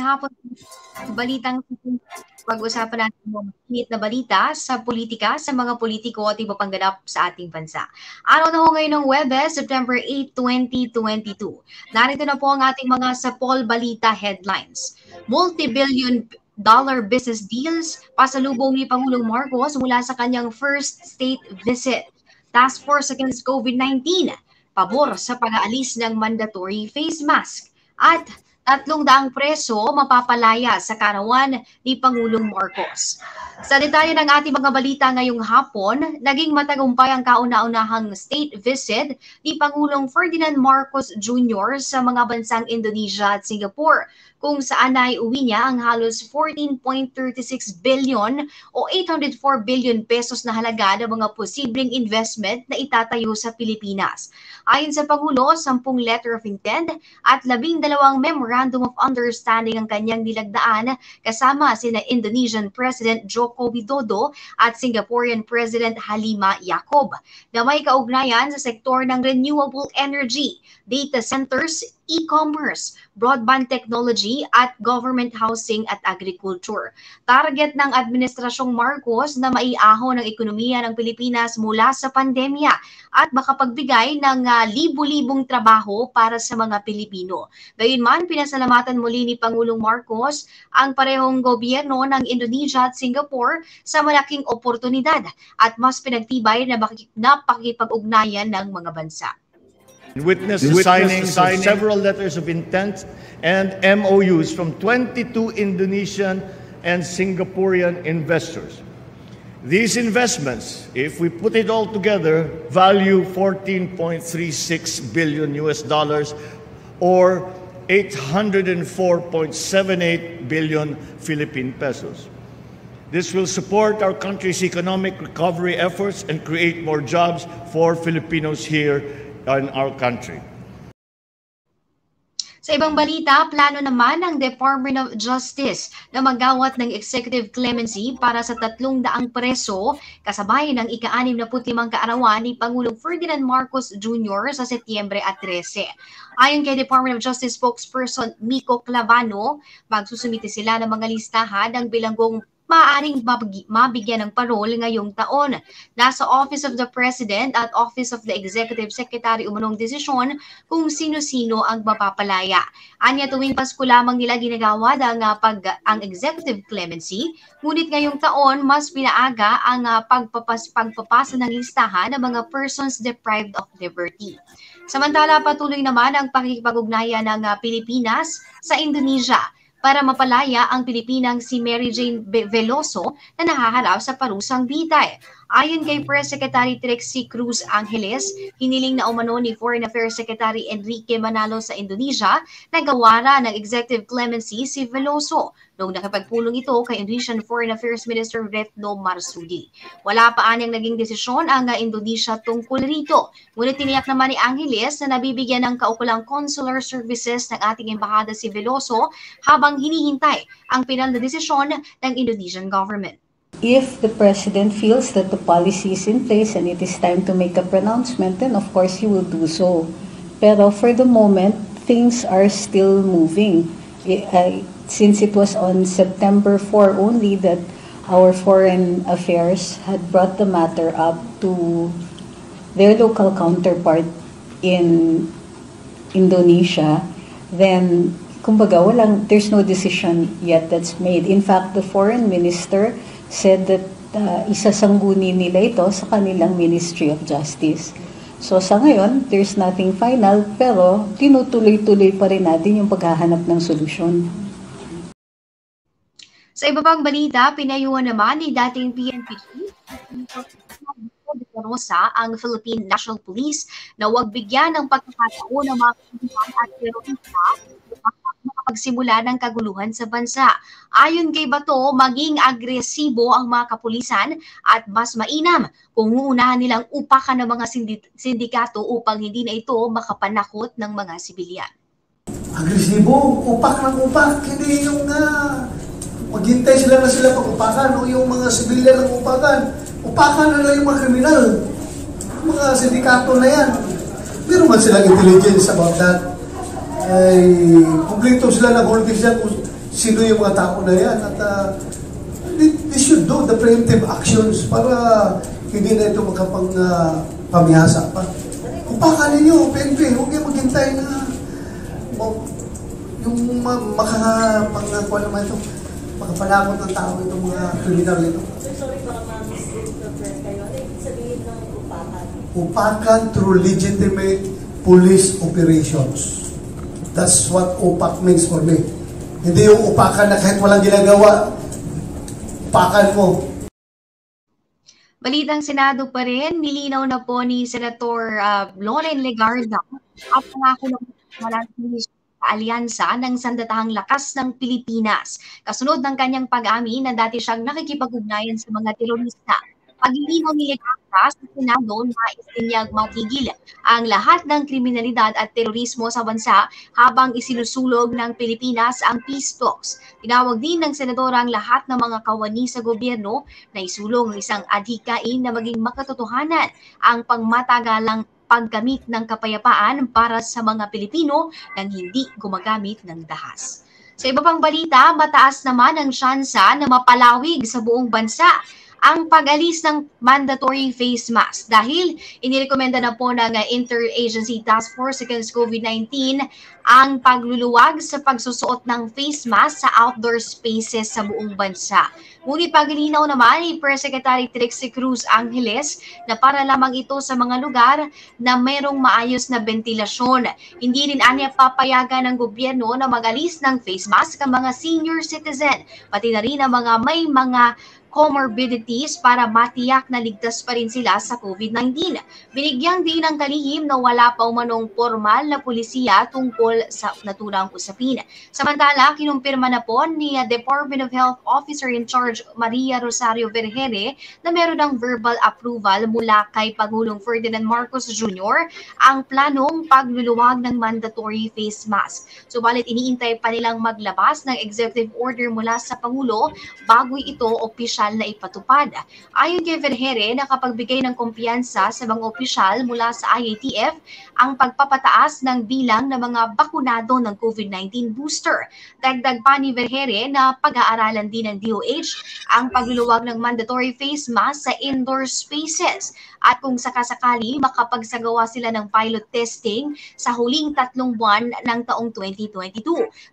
hapon. Balitang pag-usapan natin mga mainit na balita sa politika, sa mga politiko at iba pang ganap sa ating bansa. Araw na ho ngayon ng Huwebes, September 8, 2022. Narito na po ang ating mga Sapol Balita headlines. Multi-billion dollar business deals, pasalubong ni Pangulong Marcos mula sa kanyang first state visit. Task Force Against COVID-19, pabor sa pag-aalis ng mandatory face mask. At 300 preso mapapalaya sa karawan ni Pangulong Marcos. Sa detalye ng ating mga balita ngayong hapon, naging matagumpay ang kauna-unahang state visit ni Pangulong Ferdinand Marcos Jr. sa mga bansang Indonesia at Singapore, kung saan ay uwi niya ang halos 14.36 billion o 804 billion pesos na halaga ng mga posibleng investment na itatayo sa Pilipinas. Ayon sa Pangulo, 10 letter of intent at 12 memorandum of understanding ang kanyang nilagdaan kasama sina Indonesian President Joko Widodo at Singaporean President Halima Yacob na may kaugnayan sa sektor ng renewable energy, data centers, e-commerce, broadband technology at government housing at agriculture. Target ng Administrasyong Marcos na maiahon ang ekonomiya ng Pilipinas mula sa pandemya at makapagbigay ng libu-libong trabaho para sa mga Pilipino. Gayunman, pinasalamatan muli ni Pangulong Marcos ang parehong gobyerno ng Indonesia at Singapore sa malaking oportunidad at mas pinagtibay na pakikipag-ugnayan ng mga bansa. Witness the signing of several letters of intent and MOUs from 22 Indonesian and Singaporean investors. These investments, if we put it all together, value $14.36 billion or 804.78 billion Philippine pesos. This will support our country's economic recovery efforts and create more jobs for Filipinos here in our country. Sa ibang balita, plano naman ng Department of Justice na magawat ng executive clemency para sa 300 preso kasabay ng ika-65 kaarawan ni Pangulong Ferdinand Marcos Jr. sa Setyembre 13. Ayon kay Department of Justice spokesperson Miko Clavano, magsusumite sila ng mga listahan ng bilanggong maaaring mabigyan ng parol ngayong taon. Nasa Office of the President at Office of the Executive Secretary umunong desisyon kung sino-sino ang mapapalaya. Anya tuwing Pasko lamang nila ginagawa ang executive clemency, ngunit ngayong taon mas pinaaga ang pagpapasa ng listahan ng mga persons deprived of liberty. Samantala, patuloy naman ang pakikipag-ugnayan ng Pilipinas sa Indonesia para mapalaya ang Pilipinang si Mary Jane Veloso na nahaharap sa parusang bitay. Ayon kay Press Secretary Trixie Cruz Angeles, hiniling na umano ni Foreign Affairs Secretary Enrique Manalo sa Indonesia na gawara ng executive clemency si Veloso noong nakipagpulong ito kay Indonesian Foreign Affairs Minister Retno Marsudi. Wala pa anyang naging desisyon ang Indonesia tungkol rito. Ngunit tiniyak naman ni Angeles na nabibigyan ng kaukulang consular services ng ating embahada si Veloso habang hinihintay ang pinal na desisyon ng Indonesian government. If the president feels that the policy is in place and it is time to make a pronouncement, then of course he will do so. Pero for the moment, things are still moving. Since it was on September 4 only that our foreign affairs had brought the matter up to their local counterpart in Indonesia, then kumbaga there's no decision yet that's made. In fact, the foreign minister said that isasangguni nila ito sa kanilang Ministry of Justice. So sa ngayon, there's nothing final, pero tinutuloy-tuloy pa rin natin yung paghahanap ng solusyon. Sa iba pang balita, pinayuhan naman ni dating PNP Chief Rosa ang Philippine National Police na huwag bigyan ng pagkakataon ng mga kriminal at terorista makapagsimula ng kaguluhan sa bansa. Ayon kay Bato, maging agresibo ang mga kapulisan at mas mainam kung uunahan nilang upakan ng mga sindikato upang hindi na ito makapanakot ng mga sibilyan. Agresibo, upak ng upak, hindi yung maghintay sila na sila pag-upakan o yung mga sibilyan ng upakan. Upakan na lang yung mga kriminal. Mga sindikato na yan. Meron man silang intelligence about that. Ay, kumplito sila na politician sino yung mga tao na yan. At they should do the preemptive actions para hindi na ito pamihasa pa. Upakan ninyo, PNP, huwag kayo maghintay na yung makapangkuha naman ito, makapalakot ng tao itong mga kriminal ito. Sorry, baka ma-misinterpret kayo. Ano yung sabihin ng upakan? Upakan through legitimate police operations. That's what upak means for me. Hindi yung upakan na kahit walang ginagawa, upakan mo. Balitang Senado pa rin, nilinaw na po ni Senator Loren Legarda at pangako ng alyansa ng Sandatahang Lakas ng Pilipinas. Kasunod ng kanyang pag-amin na dati siyang nakikipag-ugnayan sa mga terorista. Paglilinaw ni Legarda sa Senado na isinyag matigil ang lahat ng kriminalidad at terorismo sa bansa habang isinusulog ng Pilipinas ang peace talks. Tinawag din ng senadora ang lahat ng mga kawani sa gobyerno na isulong ng isang adhikain na maging makatotohanan ang pangmatagalang paggamit ng kapayapaan para sa mga Pilipino nang hindi gumagamit ng dahas. Sa iba pang balita, mataas naman ang tsansa na mapalawig sa buong bansa ang pag-alis ng mandatory face mask dahil inirekomenda na po ng Interagency Task Force Against COVID-19 ang pagluluwag sa pagsusuot ng face mask sa outdoor spaces sa buong bansa. Ngunit paglilinaw naman ni Press Secretary Trixie Cruz Angeles na para lamang ito sa mga lugar na mayroong maayos na ventilasyon. Hindi rin anya papayagan ng gobyerno na mag-alis ng face mask ang mga senior citizen, pati na rin ang mga may mga comorbidities para matiyak na ligtas pa rin sila sa COVID-19. Binigyang din ng kalihim na wala pa umanong formal na pulisiya tungkol sa naturang usapin. Samantala, kinumpirma na po ni Department of Health Officer in Charge Maria Rosario Vergere na meron ng verbal approval mula kay Pangulong Ferdinand Marcos Jr. ang planong pagluluwag ng mandatory face mask. Subalit iniintay pa nilang maglabas ng executive order mula sa Pangulo bago ito opisyal na ipatupad. Ayon kay Vergere, nakapagbigay ng kumpiyansa sa mga opisyal mula sa IATF ang pagpapataas ng bilang ng mga bakunado ng COVID-19 booster. Dagdag pa ni Vergere na pag-aaralan din ng DOH ang pagluluwag ng mandatory face mask sa indoor spaces at kung sakasakali makapagsagawa sila ng pilot testing sa huling 3 buwan ng taong 2022.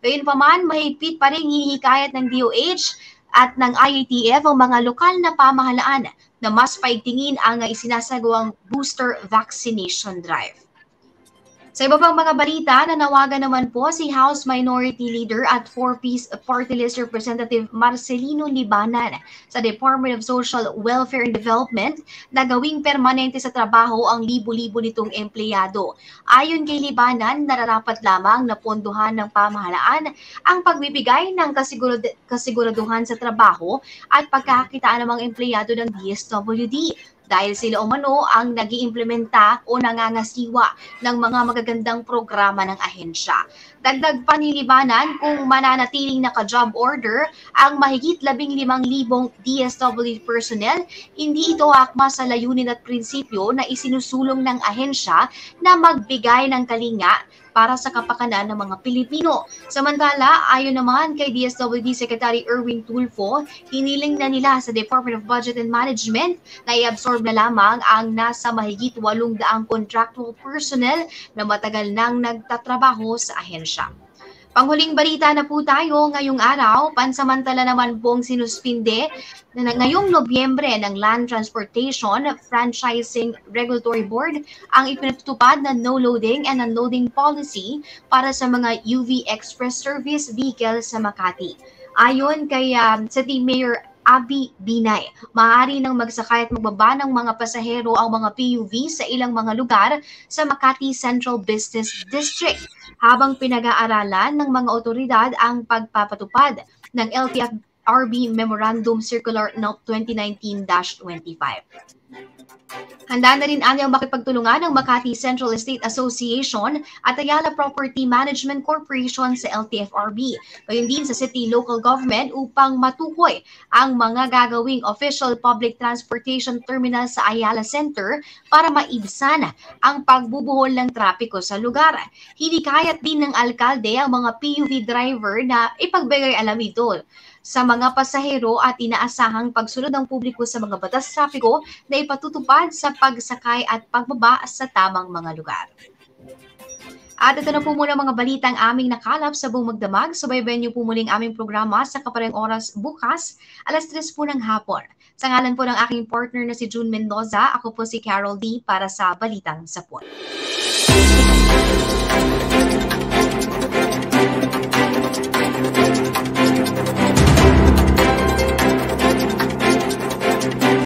Gayunpaman, mahigpit pa rin hinihikayat ng DOH at ng IATF ang mga lokal na pamahalaan na mas paigtingin ang isinasagawang booster vaccination drive. Sa iba pang mga balita, nanawagan naman po si House Minority Leader at 4-piece Party List Representative Marcelino Libanan sa Department of Social Welfare and Development na gawing permanente sa trabaho ang libo-libo nitong empleyado. Ayon kay Libanan, nararapat lamang na pondohan ng pamahalaan ang pagbibigay ng kasiguraduhan sa trabaho at pagkakakitaan ng mga empleyado ng DSWD. Dahil sila umano ang nag-iimplementa o nangangasiwa ng mga magagandang programa ng ahensya. Dagdag pa ni Libanan, kung mananatiling naka-job order ang mahigit 15,000 DSWD personnel, hindi ito akma sa layunin at prinsipyo na isinusulong ng ahensya na magbigay ng kalinga para sa kapakanan ng mga Pilipino. Samantala, ayon naman kay DSWD Secretary Erwin Tulfo, hiniling na nila sa Department of Budget and Management na i-absorb na lamang ang nasa mahigit 800 contractual personnel na matagal nang nagtatrabaho sa ahensya. Panghuling balita na po tayo ngayong araw, pansamantala naman pong sinuspinde na ngayong Nobyembre ng Land Transportation Franchising Regulatory Board ang ipinatutupad na no-loading and unloading policy para sa mga UV Express Service vehicle sa Makati. Ayon kay City Mayor Abby Binay, maaari nang magsakay at magbaba ng mga pasahero ang mga PUV sa ilang mga lugar sa Makati Central Business District habang pinag-aaralan ng mga otoridad ang pagpapatupad ng LTFRB Memorandum Circular No. 2019-25. Handa na rin anyang makipagtulungan ng Makati Central Estate Association at Ayala Property Management Corporation sa LTFRB, gayon din sa City Local Government upang matukoy ang mga gagawing official public transportation terminal sa Ayala Center para maibsan ang pagbubuhol ng trapiko sa lugar. Hinikayat din ng alkalde ang mga PUV driver na ipagbigay alam ito sa mga pasahero at inaasahang pagsunod ng publiko sa mga batas trapiko na ipatutupad sa pagsakay at pagbaba sa tamang mga lugar. At ito na po muna mga balitang aming nakalap sa buong magdamag. Subaybayan niyo po muling aming programa sa kaparehong oras bukas, alas 3 po ng hapon. Sa ngalan po ng aking partner na si June Mendoza, ako po si Carol D. para sa Balitang Sapon.